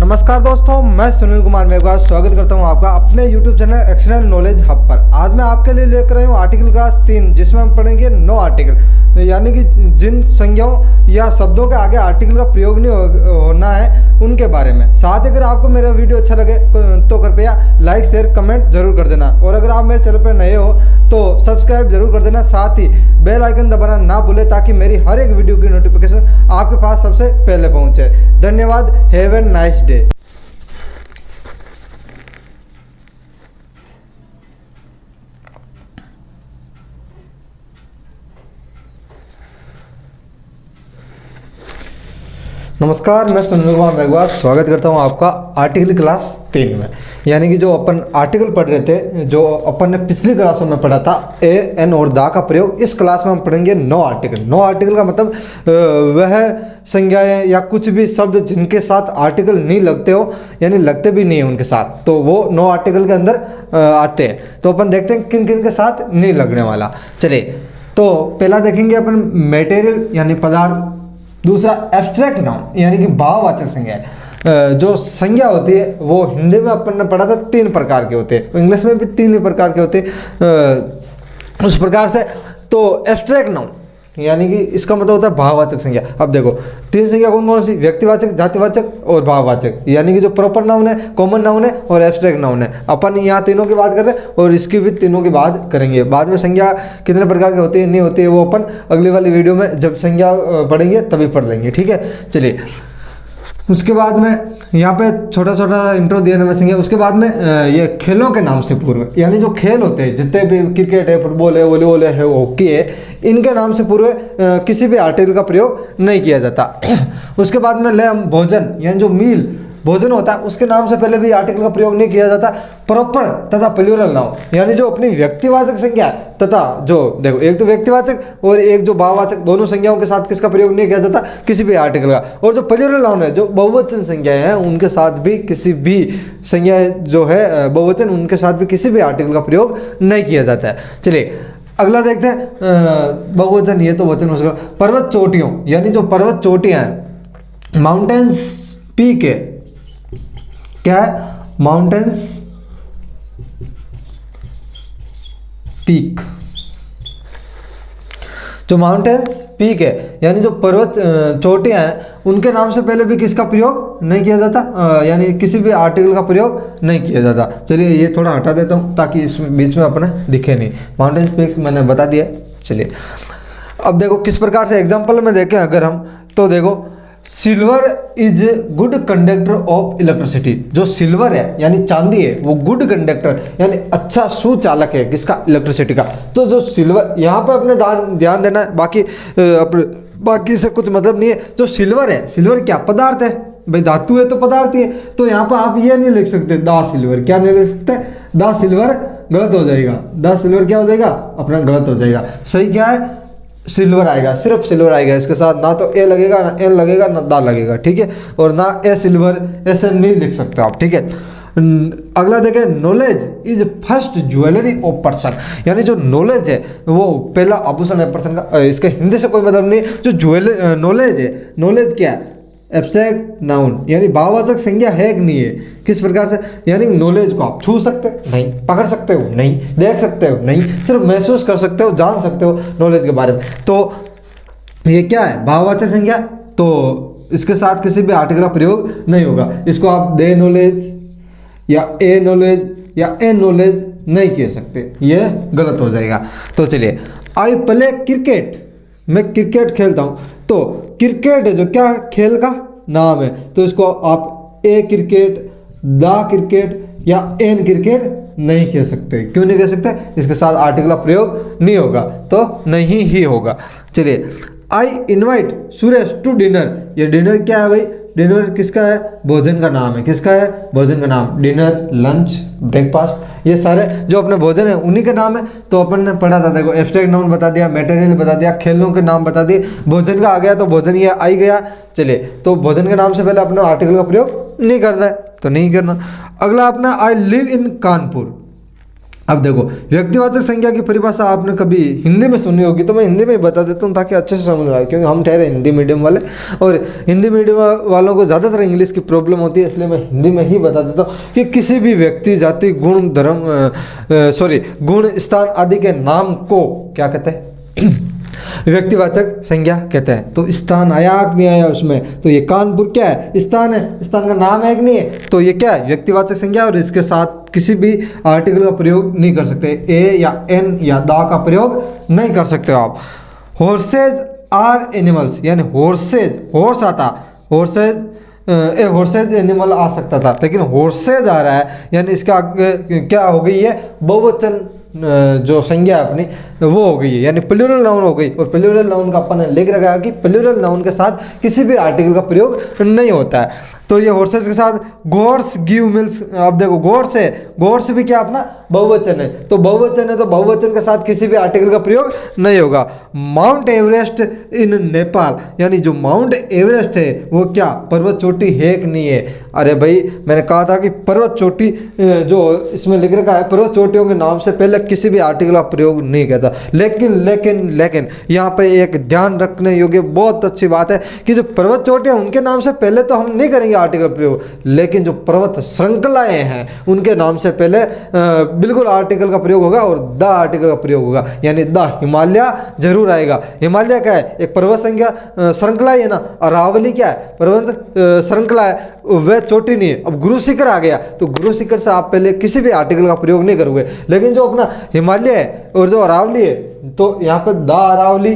नमस्कार दोस्तों, मैं सुनील कुमार मेघवाल स्वागत करता हूं आपका अपने YouTube चैनल एक्शनल नॉलेज हब पर। आज मैं आपके लिए लेकर आया हूं आर्टिकल क्लास 3, जिसमें हम पढ़ेंगे नो आर्टिकल, यानी कि जिन संज्ञाओं या शब्दों के आगे आर्टिकल का प्रयोग नहीं होना है उनके बारे में। साथ ही अगर आपको मेरा वीडियो अच्छा लगे तो कृपया लाइक शेयर कमेंट जरूर कर देना, और अगर आप मेरे चैनल पर नए हो तो सब्सक्राइब जरूर कर देना। साथ ही बेल आइकन दबाना ना भूले, ताकि मेरी हर एक वीडियो की नोटिफिकेशन आपके पास सबसे पहले पहुंचे। धन्यवाद। Have a nice day. नमस्कार, मैं सुनील कुमार मेघवाल स्वागत करता हूं आपका आर्टिकल क्लास 3 में। यानी कि जो अपन आर्टिकल पढ़ रहे थे, जो अपन ने पिछली क्लासों में पढ़ा था ए एन और दा का प्रयोग, इस क्लास में हम पढ़ेंगे नो आर्टिकल। नो आर्टिकल का मतलब वह संज्ञाएं या कुछ भी शब्द जिनके साथ आर्टिकल नहीं लगते हो, यानी लगते भी नहीं है उनके साथ, तो वो नो आर्टिकल के अंदर आते हैं। तो अपन देखते हैं किन किन के साथ नहीं लगने वाला। चलिए, तो पहला देखेंगे अपन मेटेरियल यानी पदार्थ, दूसरा एब्स्ट्रैक्ट नाउन यानी कि भाववाचक संज्ञा। जो संज्ञा होती है वो हिंदी में अपन ने पढ़ा था 3 प्रकार के होते हैं, इंग्लिश में भी 3 प्रकार के होते हैं उस प्रकार से। तो एब्स्ट्रैक्ट नाउन यानी कि इसका मतलब होता है भाववाचक संज्ञा। अब देखो 3 संज्ञा कौन कौन सी, व्यक्तिवाचक, जातिवाचक और भाववाचक, यानी कि जो प्रॉपर नाउन है, कॉमन नाउन है और एब्स्ट्रैक्ट नाउन है। अपन यहाँ तीनों की बात कर रहे हैं और इसकी भी तीनों की बात करेंगे। बाद में संज्ञा कितने प्रकार की होती है नहीं होती है वो अपन अगली वाली वीडियो में जब संज्ञा पढ़ेंगे तभी पढ़ लेंगे, ठीक है। चलिए, उसके बाद में यहाँ पे छोटा छोटा इंट्रो दिया ना संज्ञा। उसके बाद में ये खेलों के नाम से पूर्व, यानी जो खेल होते हैं जितने भी क्रिकेट है, फुटबॉल है, वॉलीबॉल है, हॉकी है, इनके नाम से पूर्व किसी भी आर्टिकल का प्रयोग नहीं किया जाता। उसके बाद में ले हम भोजन यानी जो मील भोजन होता है उसके नाम से पहले भी आर्टिकल का प्रयोग नहीं किया जाता। प्रॉपर तथा प्लूरल नाउन यानी जो अपनी व्यक्तिवाचक संज्ञा तथा जो देखो एक तो व्यक्तिवाचक और एक जो भाववाचक, दोनों संज्ञाओं के साथ किसका प्रयोग नहीं किया जाता किसी भी आर्टिकल का। और जो प्लूरल नाउन है, जो बहुवचन संज्ञाएं हैं, उनके साथ भी किसी भी संज्ञा जो है बहुवचन, उनके साथ भी किसी भी आर्टिकल का प्रयोग नहीं किया जाता है। चलिए अगला देखते हैं, बहुवचन ये तो वचन हो सका। पर्वत चोटियों यानी जो पर्वत चोटियां हैं, माउंटेन्स पीक है, क्या है माउंटेन्स पीक। जो माउंटेन्स पीक है यानी जो पर्वत चोटियां हैं, उनके नाम से पहले भी किसका प्रयोग नहीं किया जाता, यानी किसी भी आर्टिकल का प्रयोग नहीं किया जाता। चलिए ये थोड़ा हटा देता हूं ताकि इस बीच में अपने दिखे नहीं। माउंटेन्स पीक मैंने बता दिया। चलिए अब देखो किस प्रकार से एग्जाम्पल में देखें अगर हम, तो देखो silver is good conductor of electricity. जो सिल्वर है यानी चांदी है, वो गुड कंडक्टर यानी अच्छा सुचालक है किसका, इलेक्ट्रिसिटी का। तो जो सिल्वर, यहाँ पे अपने ध्यान देना है, बाकी से कुछ मतलब नहीं है। जो सिल्वर है, सिल्वर क्या पदार्थ है भाई, धातु है तो पदार्थ ही है। तो यहाँ पर आप ये नहीं लिख सकते दा सिल्वर, क्या नहीं लिख सकते, दा सिल्वर गलत हो जाएगा। दा सिल्वर क्या हो जाएगा अपना, गलत हो जाएगा। सही क्या है, सिल्वर आएगा, सिर्फ सिल्वर आएगा। इसके साथ ना तो ए लगेगा, ना एन लगेगा, ना दा लगेगा, ठीक है। और ना ए सिल्वर, ऐसे नहीं लिख सकते आप, ठीक है। अगला देखें, knowledge is first jewellery of person, यानी जो नॉलेज है वो पहला आभूषण है पर्सन का। इसके हिंदी से कोई मतलब नहीं। जो नॉलेज है, नॉलेज क्या है, एब्स्ट्रैक्ट नाउन यानी भाववाचक संज्ञा है कि नहीं है, किस प्रकार से, यानी नॉलेज को आप छू सकते हो नहीं, पकड़ सकते हो नहीं, देख सकते हो नहीं, सिर्फ महसूस कर सकते हो, जान सकते हो नॉलेज के बारे में। तो ये क्या है, भाववाचक संज्ञा। तो इसके साथ किसी भी आर्टिकल का प्रयोग नहीं होगा। इसको आप दे नॉलेज या ए नॉलेज या एन नॉलेज नहीं कह सकते, ये गलत हो जाएगा। तो चलिए, आई प्ले क्रिकेट, मैं क्रिकेट खेलता हूँ। तो क्रिकेट है जो क्या खेल का नाम है, तो इसको आप ए क्रिकेट, द क्रिकेट या एन क्रिकेट नहीं कह सकते। क्यों नहीं कह सकते, इसके साथ आर्टिकल का प्रयोग नहीं होगा, तो नहीं ही होगा। चलिए, I invite Suresh to dinner. ये डिनर क्या है भाई, डिनर किसका है, भोजन का नाम है। किसका है, भोजन का नाम। डिनर, लंच, ब्रेकफास्ट, ये सारे जो अपने भोजन है उन्हीं के नाम है। तो अपन ने पढ़ा था, देखो एब्स्ट्रैक्ट नाउन बता दिया, मेटेरियल बता दिया, खेलों के नाम बता दिए, भोजन का आ गया तो भोजन ये आई गया। चलिए, तो भोजन के नाम से पहले अपने आर्टिकल का प्रयोग नहीं करना है, तो नहीं करना। अगला अपना, आई लिव इन कानपुर। अब देखो, व्यक्तिवाचक संज्ञा की परिभाषा आपने कभी हिंदी में सुनी होगी, तो मैं हिंदी में ही बता देता हूँ ताकि अच्छे से समझ आए, क्योंकि हम ठहरे हिंदी मीडियम वाले और हिंदी मीडियम वालों को ज़्यादातर इंग्लिश की प्रॉब्लम होती है, इसलिए मैं हिंदी में ही बता देता हूँ कि किसी भी व्यक्ति, जाति, गुण, धर्म गुण, स्थान आदि के नाम को क्या कहते हैं व्यक्तिवाचक संज्ञा कहते हैं। तो स्थान आया कि नहीं आया उसमें, तो ये कानपुर क्या है, स्थान है, स्थान का नाम है कि नहीं है, तो ये क्या है व्यक्तिवाचक संज्ञा, और इसके साथ किसी भी आर्टिकल का प्रयोग नहीं कर सकते, ए या एन या दा का प्रयोग नहीं कर सकते हो आप। हॉर्सेज आर एनिमल्स, यानी हॉर्सेज, हॉर्स आता, हॉर्सेज हॉर्सेज एनिमल आ सकता था, लेकिन हॉर्सेज आ रहा है, यानी इसका क्या हो गई है, बहुवचन जो संज्ञा अपनी वो हो गई है, यानी प्लूरल नाउन हो गई। और प्लूरल नाउन का अपन ने लिख रखा है कि प्लूरल नाउन के साथ किसी भी आर्टिकल का प्रयोग नहीं होता है। तो ये हॉर्सेस के साथ गोट्स गिव मिल्क, अब देखो गोट्स है, गोट्स भी क्या अपना बहुवचन है, तो बहुवचन है, तो बहुवचन के साथ किसी भी आर्टिकल का प्रयोग नहीं होगा। माउंट एवरेस्ट इन नेपाल, यानी जो माउंट एवरेस्ट है वो क्या पर्वत चोटी है कि नहीं है, अरे भाई मैंने कहा था कि पर्वत चोटी जो इसमें लिख रखा है, पर्वत चोटियों के नाम से पहले किसी भी आर्टिकल का प्रयोग नहीं किया था। लेकिन यहाँ पे एक ध्यान रखने योग्य बहुत अच्छी बात है कि जो पर्वत चोटियाँ उनके नाम से पहले तो हम नहीं करेंगे आर्टिकल प्रयोग, लेकिन जो पर्वत श्रृंखलाएं हैं उनके नाम से पहले बिल्कुल आर्टिकल का प्रयोग होगा और द आर्टिकल का प्रयोग होगा, यानी द हिमालय जरूर आएगा। हिमालय क्या है, एक पर्वत संख्या श्रृंखला है ना, अरावली क्या है, पर्वत श्रृंखला है, वह चोटी नहीं है। अब गुरु शिखर आ गया, तो गुरु शिखर से आप पहले किसी भी आर्टिकल का प्रयोग नहीं करोगे, लेकिन जो अपना हिमालय है और जो अरावली है, तो यहाँ पे द अरावली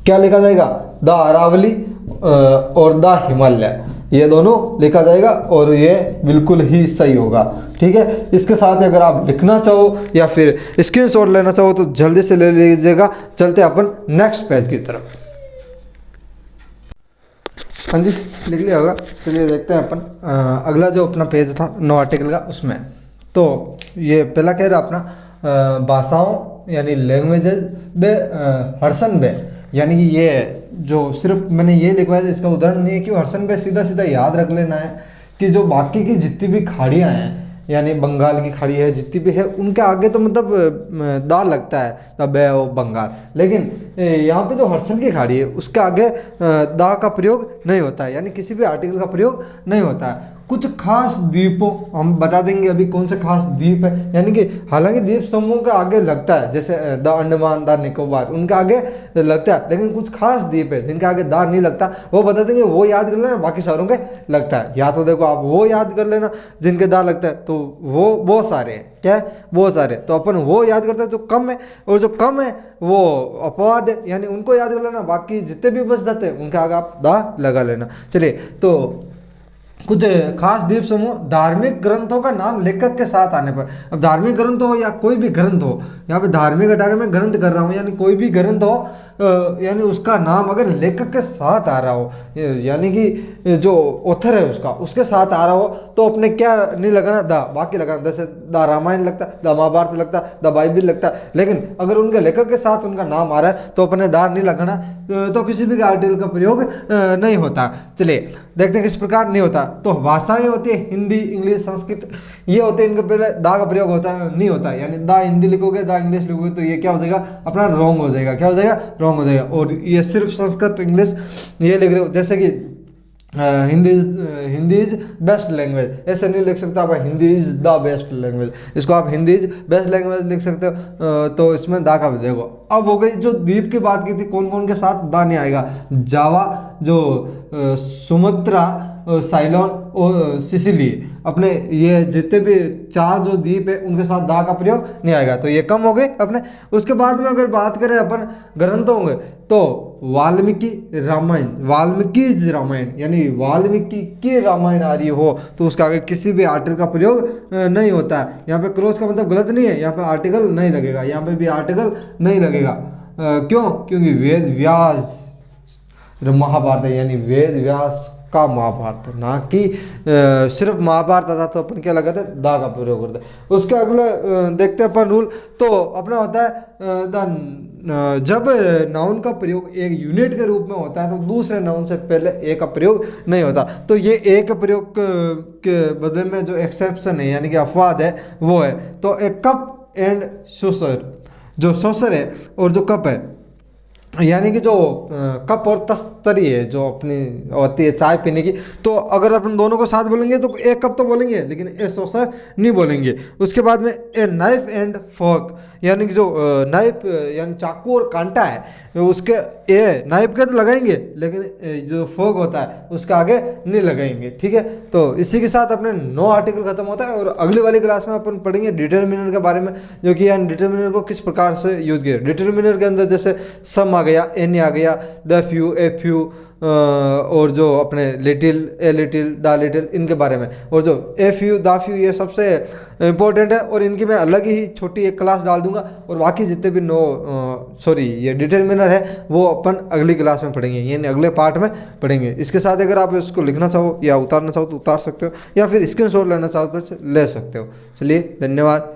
क्या लिखा जाएगा, द अरावली और द हिमालय, ये दोनों लिखा जाएगा और ये बिल्कुल ही सही होगा। ठीक है, इसके साथ अगर आप लिखना चाहो या फिर स्क्रीनशॉट लेना चाहो तो जल्दी से ले लीजिएगा। चलते अपन नेक्स्ट पेज की तरफ। हाँ जी, लिख लिया होगा। चलिए देखते हैं अपन अगला जो अपना पेज था नो आर्टिकल का, उसमें तो ये पहला कह रहा अपना भाषाओं यानी लैंग्वेजेज बे हर्सन बे, यानी कि ये जो सिर्फ मैंने ये लिखवाया है इसका उदाहरण नहीं है कि हर्सन बे सीधा सीधा याद रख लेना है कि जो बाकी की जितनी भी खाड़ियाँ हैं, यानी बंगाल की खाड़ी है जितनी भी है, उनके आगे तो मतलब दा लगता है, द बे ऑफ बंगाल, लेकिन यहाँ पे जो हर्सन की खाड़ी है उसके आगे दा का प्रयोग नहीं होता है, यानी किसी भी आर्टिकल का प्रयोग नहीं होता है। कुछ खास द्वीपों, हम बता देंगे अभी कौन से खास द्वीप है, यानी कि हालांकि द्वीप समूह के आगे लगता है, जैसे द अंडमान, द निकोबार, उनके आगे लगता है, लेकिन कुछ खास द्वीप है जिनके आगे दा नहीं लगता, वो बता देंगे, वो याद कर लेना, बाकी सारों के लगता है। या तो देखो आप वो याद कर लेना जिनके दा लगता है, तो वो बहुत सारे हैं, क्या है, बहुत सारे, तो अपन वो याद करते हैं जो कम है, और जो कम है वो अपवाद है, यानी उनको याद कर लेना, बाकी जितने भी बच जाते हैं उनके आगे आप दा लगा लेना। चलिए, तो कुछ खास द्वीप समूह धार्मिक ग्रंथों का नाम लेखक के साथ आने पर, अब धार्मिक ग्रंथ हो या कोई भी ग्रंथ हो, यहाँ पे धार्मिक हटा के मैं ग्रंथ कर रहा हूँ, यानी कोई भी ग्रंथ हो, यानी उसका नाम अगर लेखक के साथ आ रहा हो, यानी कि जो ऑथर है उसका, उसके साथ आ रहा हो, तो अपने क्या नहीं लगाना, द, बाकी लगाना, जैसे द रामायण लगता है, द महाभारत लगता है, द बाइबिल लगता है, लेकिन अगर उनके लेखक के साथ उनका नाम आ रहा है तो अपने द नहीं लगाना, तो किसी भी आर्टिकल का प्रयोग नहीं होता। चलिए देखते हैं किस प्रकार नहीं होता। तो भाषाएं होती है हिंदी, इंग्लिश, संस्कृत, ये होते हैं, इनके पहले दा का प्रयोग होता है नहीं होता है, यानी दा हिंदी लिखोगे, दा इंग्लिश लिखोगे, तो ये क्या हो जाएगा, अपना रॉन्ग हो जाएगा, क्या हो जाएगा, रॉन्ग हो जाएगा। और ये सिर्फ संस्कृत, इंग्लिश ये लिख रहे हो, जैसे कि हिंदी इज बेस्ट लैंग्वेज, ऐसे नहीं लिख सकते आप Hindi is the best language, इसको आप हिंदी इज बेस्ट लैंग्वेज लिख सकते हो, तो इसमें दा का भी देखो। अब हो गई जो द्वीप की बात की थी, कौन कौन के साथ दा नहीं आएगा, जावा, जो सुमात्रा, साइलोन और सिसिली, अपने ये जितने भी 4 जो द्वीप है उनके साथ दा का प्रयोग नहीं आएगा, तो ये कम हो गए अपने। उसके बाद में अगर बात करें अपन ग्रंथों में, तो वाल्मीकि रामायण, वाल्मीकि रामायण, यानी वाल्मीकि की रामायण आ रही हो तो उसका आगे किसी भी आर्टिकल का प्रयोग नहीं होता है। यहाँ पे क्रॉस का मतलब गलत नहीं है, यहाँ पे आर्टिकल नहीं लगेगा, यहाँ पे भी आर्टिकल नहीं लगेगा। क्यों? क्योंकि वेद व्यास महाभारत है, यानी वेद व्यास का महाभारत, ना कि सिर्फ महाभारत था तो अपन क्या लगाते दा का प्रयोग करते। उसके अगले देखते हैं अपन रूल, तो अपना होता है द जब नाउन का प्रयोग एक यूनिट के रूप में होता है तो दूसरे नाउन से पहले ए का प्रयोग नहीं होता। तो ये ए के प्रयोग के बदले में जो एक्सेप्शन है यानी कि अपवाद है वो है। तो ए कप एंड सोसर, जो सोसर है और जो कप है यानी कि जो कप और तस्तरी है जो अपनी होती है चाय पीने की, तो अगर अपन दोनों को साथ बोलेंगे तो एक कप तो बोलेंगे लेकिन ए सोसर नहीं बोलेंगे। उसके बाद में ए नाइफ एंड फोर्क यानी कि जो नाइफ यानी चाकू और कांटा है उसके ए नाइफ के तो लगाएंगे लेकिन जो फोर्क होता है उसके आगे नहीं लगाएंगे। ठीक है, तो इसी के साथ अपने 9 आर्टिकल खत्म होता है और अगली वाली क्लास में अपन पढ़ेंगे डिटर्मिनर के बारे में, जो कि यानी डिटर्मिनर को किस प्रकार से यूज किया। डिटर्मिनर के अंदर जैसे सम आ गया, एन आ गया, द फ्यू, ए फ्यू और जो अपने little, a little, the little, इनके बारे में। और जो ए फ्यू, द फ्यू ये सबसे इंपॉर्टेंट है और इनकी मैं अलग ही छोटी एक क्लास डाल दूंगा और बाकी जितने भी ये डिटर्मिनर है वो अपन अगली क्लास में पढ़ेंगे यानी अगले पार्ट में पढ़ेंगे। इसके साथ अगर आप इसको लिखना चाहो या उतारना चाहो तो उतार सकते हो या फिर स्क्रीनशॉट लेना चाहो तो ले सकते हो। चलिए, धन्यवाद।